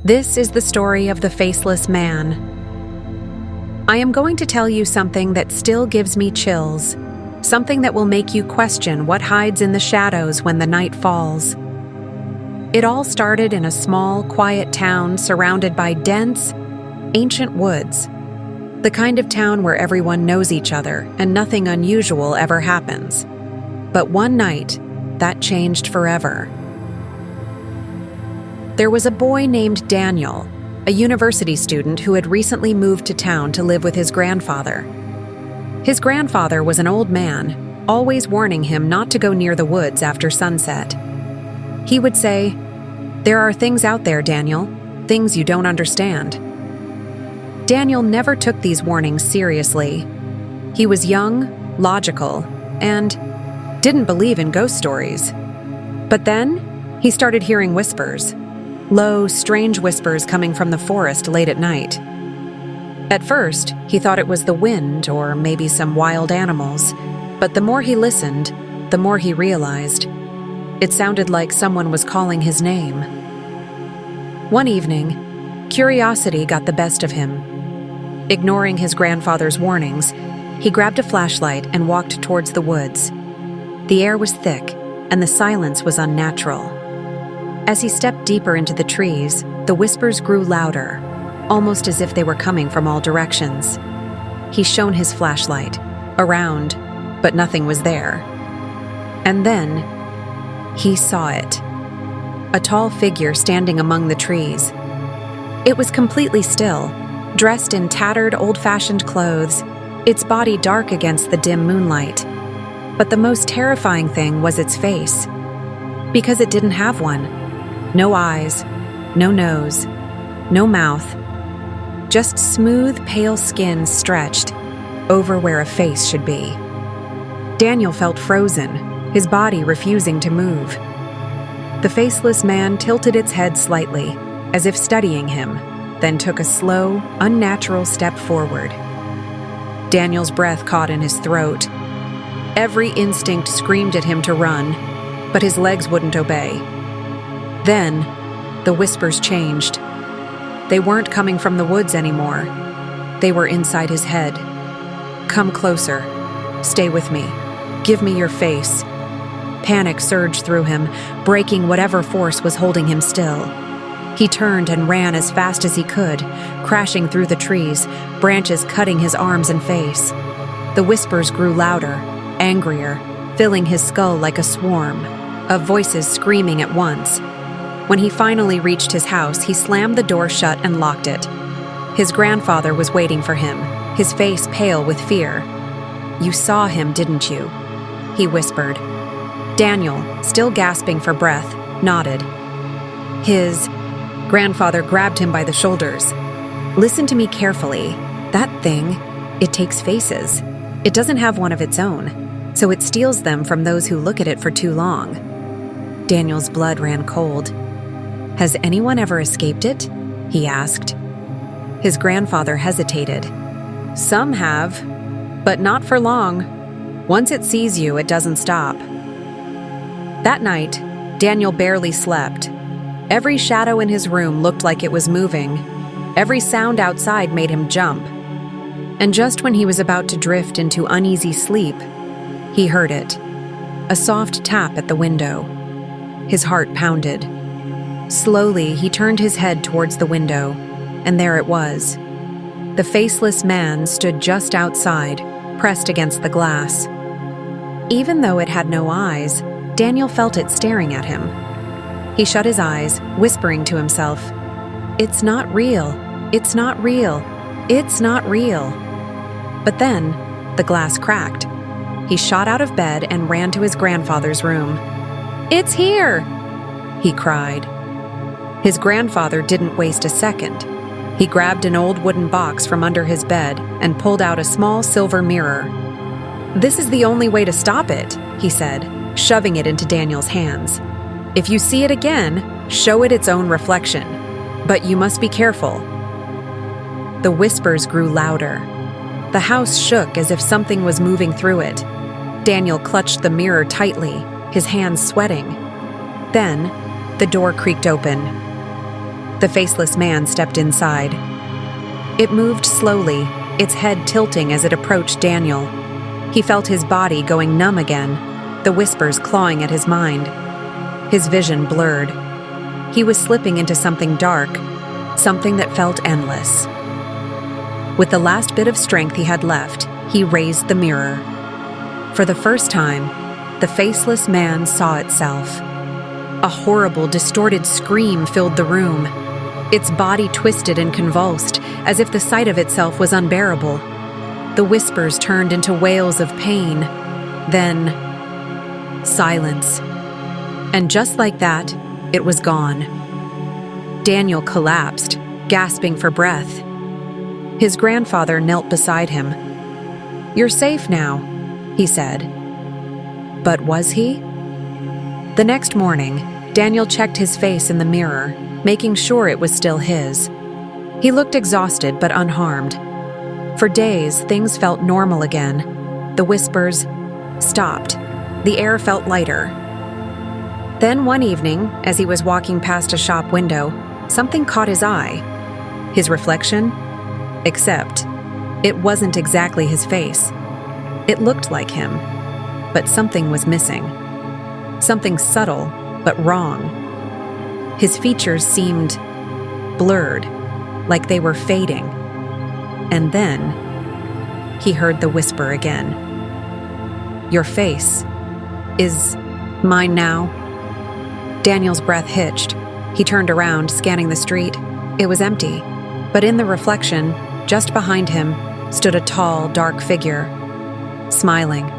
This is the story of the Faceless Man. I am going to tell you something that still gives me chills, something that will make you question what hides in the shadows when the night falls. It all started in a small, quiet town surrounded by dense, ancient woods. The kind of town where everyone knows each other and nothing unusual ever happens. But one night, that changed forever. There was a boy named Daniel, a university student who had recently moved to town to live with his grandfather. His grandfather was an old man, always warning him not to go near the woods after sunset. He would say, "There are things out there, Daniel, things you don't understand." Daniel never took these warnings seriously. He was young, logical, and didn't believe in ghost stories. But then, he started hearing whispers. Low, strange whispers coming from the forest late at night. At first, he thought it was the wind or maybe some wild animals, but the more he listened, the more he realized. It sounded like someone was calling his name. One evening, curiosity got the best of him. Ignoring his grandfather's warnings, he grabbed a flashlight and walked towards the woods. The air was thick, and the silence was unnatural. As he stepped deeper into the trees, the whispers grew louder, almost as if they were coming from all directions. He shone his flashlight around, but nothing was there. And then, he saw it. A tall figure standing among the trees. It was completely still, dressed in tattered, old-fashioned clothes, its body dark against the dim moonlight. But the most terrifying thing was its face, because it didn't have one. No eyes, no nose, no mouth, just smooth, pale skin stretched over where a face should be. Daniel felt frozen, his body refusing to move. The faceless man tilted its head slightly, as if studying him, then took a slow, unnatural step forward. Daniel's breath caught in his throat. Every instinct screamed at him to run, but his legs wouldn't obey. Then, the whispers changed. They weren't coming from the woods anymore. They were inside his head. "Come closer. Stay with me. Give me your face." Panic surged through him, breaking whatever force was holding him still. He turned and ran as fast as he could, crashing through the trees, branches cutting his arms and face. The whispers grew louder, angrier, filling his skull like a swarm of voices screaming at once. When he finally reached his house, he slammed the door shut and locked it. His grandfather was waiting for him, his face pale with fear. "You saw him, didn't you?" he whispered. Daniel, still gasping for breath, nodded. His grandfather grabbed him by the shoulders. "Listen to me carefully. That thing, it takes faces. It doesn't have one of its own, so it steals them from those who look at it for too long." Daniel's blood ran cold. "Has anyone ever escaped it?" he asked. His grandfather hesitated. "Some have, but not for long. Once it sees you, it doesn't stop." That night, Daniel barely slept. Every shadow in his room looked like it was moving. Every sound outside made him jump. And just when he was about to drift into uneasy sleep, he heard it. A soft tap at the window. His heart pounded. Slowly, he turned his head towards the window, and there it was. The faceless man stood just outside, pressed against the glass. Even though it had no eyes, Daniel felt it staring at him. He shut his eyes, whispering to himself, "It's not real. It's not real. It's not real." But then, the glass cracked. He shot out of bed and ran to his grandfather's room. "It's here!" he cried. His grandfather didn't waste a second. He grabbed an old wooden box from under his bed and pulled out a small silver mirror. "This is the only way to stop it," he said, shoving it into Daniel's hands. "If you see it again, show it its own reflection. But you must be careful." The whispers grew louder. The house shook as if something was moving through it. Daniel clutched the mirror tightly, his hands sweating. Then, the door creaked open. The faceless man stepped inside. It moved slowly, its head tilting as it approached Daniel. He felt his body going numb again, the whispers clawing at his mind. His vision blurred. He was slipping into something dark, something that felt endless. With the last bit of strength he had left, he raised the mirror. For the first time, the faceless man saw itself. A horrible, distorted scream filled the room. Its body twisted and convulsed, as if the sight of itself was unbearable. The whispers turned into wails of pain. Then, silence. And just like that, it was gone. Daniel collapsed, gasping for breath. His grandfather knelt beside him. "You're safe now," he said. But was he? The next morning, Daniel checked his face in the mirror, making sure it was still his. He looked exhausted but unharmed. For days, things felt normal again. The whispers stopped. The air felt lighter. Then one evening, as he was walking past a shop window, something caught his eye. His reflection? Except, it wasn't exactly his face. It looked like him, but something was missing. Something subtle, but wrong. His features seemed blurred, like they were fading. And then, he heard the whisper again. "Your face is mine now." Daniel's breath hitched. He turned around, scanning the street. It was empty, but in the reflection, just behind him, stood a tall, dark figure, smiling.